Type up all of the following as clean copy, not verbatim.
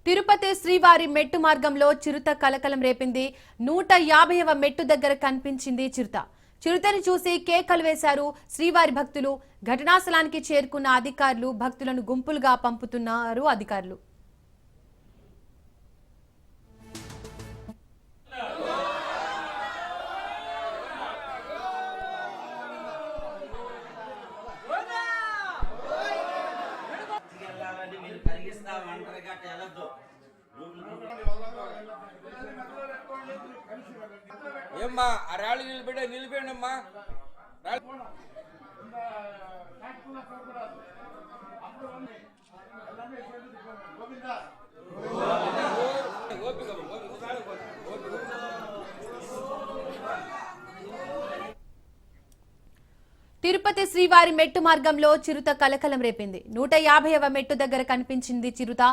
తిరుపతి శ్రీవారి మెట్టు మార్గంలో చిరుత కలకలం రేపింది. 150వ మెట్టు దగ్గర కనిపించింది చిరుత. చిరుతని చూసి కేకలు వేశారు శ్రీవారి భక్తులు. ఘటనా స్థలానికి చేరుకున్న అధికారులు భక్తులను గుంపులుగా పంపుతున్నారు అధికారులు. ఏమ్మా ఆ రాళ్ళు నిలిపేయండి అమ్మా. తిరుపతి శ్రీవారి మెట్టు మార్గంలో చిరుత కలకలం రేపింది. 150వ మెట్టు దగ్గర కనిపించింది చిరుత.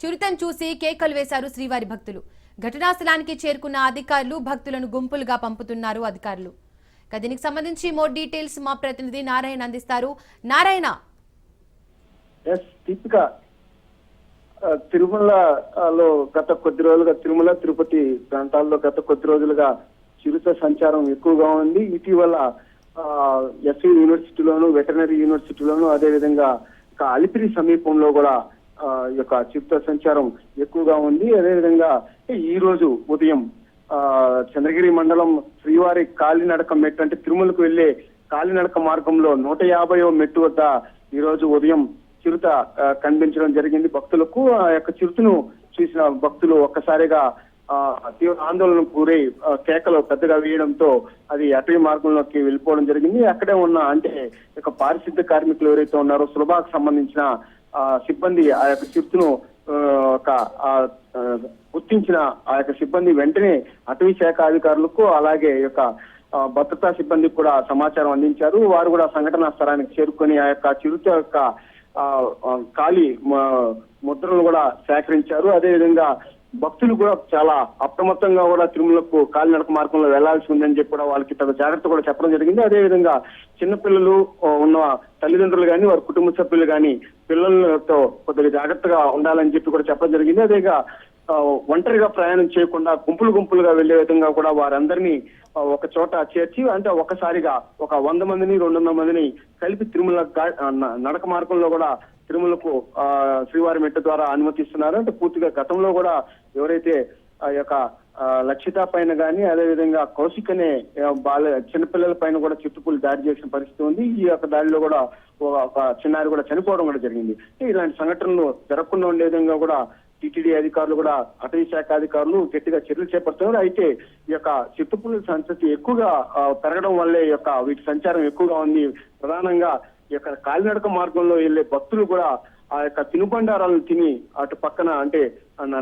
చిరుతను చూసి కేకలు వేశారు శ్రీవారి భక్తులు. ఘటనా స్థలానికి చేరుకున్న అధికారులు భక్తులను గుంపులుగా పంపుతున్నారు అధికారులు. దీనికి సంబంధించి మోర్ డీటెయిల్స్ మా ప్రతినిధి నారాయణ అందిస్తారు. నారాయణ, తిరుమలలో గత కొద్ది రోజులుగా తిరుమల తిరుపతి ప్రాంతాల్లో గత కొద్ది రోజులుగా చిరుత సంచారం ఎక్కువగా ఉంది. ఇటీవల ఎస్వి యూనివర్సిటీలోను వెటర్నరీ యూనివర్సిటీలోను అదేవిధంగా అలిపిరి సమీపంలో కూడా ఈ యొక్క చిరుత సంచారం ఎక్కువగా ఉంది. అదేవిధంగా ఈ రోజు ఉదయం చంద్రగిరి మండలం శ్రీవారి కాలినడక మెట్టు అంటే తిరుమలకు వెళ్లే కాలినడక మార్గంలో 150వ మెట్టు వద్ద ఈ రోజు ఉదయం చిరుత కనిపించడం జరిగింది భక్తులకు. ఆ యొక్క చిరుతను చూసిన భక్తులు ఒక్కసారిగా తీవ్ర ఆందోళనకు గురై కేకలు పెద్దగా వేయడంతో అది అటవీ మార్గంలోకి వెళ్ళిపోవడం జరిగింది. అక్కడే ఉన్న అంటే ఇక పారిశుద్ధ్య కార్మికులు ఎవరైతే ఉన్నారో సులభాకు సంబంధించిన సిబ్బంది ఆ యొక్క చిరుతను గుర్తించిన ఆ యొక్క సిబ్బంది వెంటనే అటవీ శాఖ అధికారులకు అలాగే యొక్క భద్రతా సిబ్బందికి కూడా సమాచారం అందించారు. వారు కూడా సంఘటనా స్థలానికి చేరుకొని ఆ యొక్క చిరుత యొక్క ఖాళీ ముద్రలు కూడా సేకరించారు. అదేవిధంగా భక్తులు కూడా చాలా అప్రమత్తంగా కూడా తిరుమలకు కాలినడక మార్గంలో వెళ్లాల్సి ఉందని చెప్పి కూడా వాళ్ళకి తగ్గ జాగ్రత్త కూడా చెప్పడం జరిగింది. అదేవిధంగా చిన్నపిల్లలు ఉన్న తల్లిదండ్రులు కానీ వారి కుటుంబ సభ్యులు కానీ పిల్లలతో కొద్దిగా జాగ్రత్తగా ఉండాలని చెప్పి కూడా చెప్పడం జరిగింది. అదేగా ఒంటరిగా ప్రయాణం చేయకుండా గుంపులుగా వెళ్లే విధంగా కూడా వారందరినీ ఒక చోట చేర్చి అంటే ఒక్కసారిగా ఒక 100 మందిని 200 మందిని కలిపి తిరుమల నడక మార్గంలో కూడా తిరుమలకు శ్రీవారి మెట్టు ద్వారా అనుమతిస్తున్నారు. అంటే పూర్తిగా గతంలో కూడా ఎవరైతే ఆ యొక్క లక్షిత పైన కానీ అదేవిధంగా కౌశిక్ అనే చిన్నపిల్లల పైన కూడా చిట్టుపులు దాడి చేసిన పరిస్థితి ఉంది. ఈ యొక్క దాడిలో కూడా ఒక చిన్నారి కూడా చనిపోవడం కూడా జరిగింది. ఇలాంటి సంఘటనలు జరగకుండా ఉండే విధంగా కూడా టీటీడీ అధికారులు కూడా అటవీ శాఖ అధికారులు గట్టిగా చర్యలు చేపడుతున్నారు. అయితే ఈ యొక్క చిట్టుపుల సంతతి ఎక్కువగా పెరగడం వల్లే ఈ యొక్క వీటి సంచారం ఎక్కువగా ఉంది. ప్రధానంగా ఈ యొక్క కాలినడక మార్గంలో వెళ్లే భక్తులు కూడా ఆ యొక్క తినుబండారాలను తిని అటు పక్కన అంటే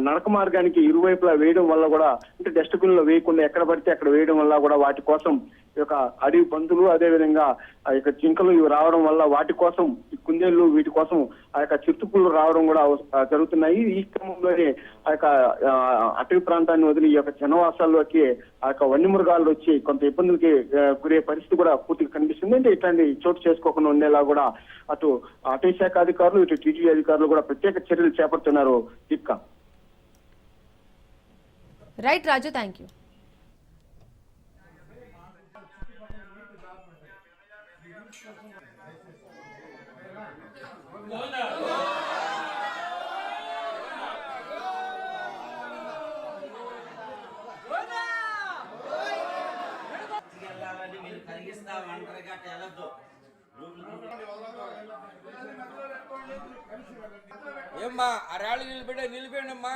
నడక మార్గానికి ఇరువైపులా వేయడం వల్ల కూడా అంటే డస్ట్బిన్ లో వేయకుండా ఎక్కడ పడితే అక్కడ వేయడం వల్ల కూడా వాటి కోసం ఈ యొక్క అడవి పందులు అదేవిధంగా ఆ యొక్క జింకలు ఇవి రావడం వల్ల వాటి కోసం ఈ కుందేళ్లు వీటి కోసం ఆ యొక్క చిరుతపులు రావడం కూడా జరుగుతున్నాయి. ఈ క్రమంలోనే ఆ యొక్క అటవీ ప్రాంతాన్ని వదిలి ఈ యొక్క జనవాసాల్లోకి ఆ యొక్క వన్యమృగాలు వచ్చి కొంత ఇబ్బందులకి గురే పరిస్థితి కూడా పూర్తిగా కనిపిస్తుంది. అంటే ఇట్లాంటి చోటు చేసుకోకుండా ఉండేలా కూడా అటు అటవీ శాఖ అధికారులు ఇటు టీటీడీ అధికారులు కూడా ప్రత్యేక చర్యలు చేపడుతున్నారు. Deepika. Right Raju, thank you. ఏమ్మా ఆ రాళ్ళు నిలిపేయండి అమ్మా.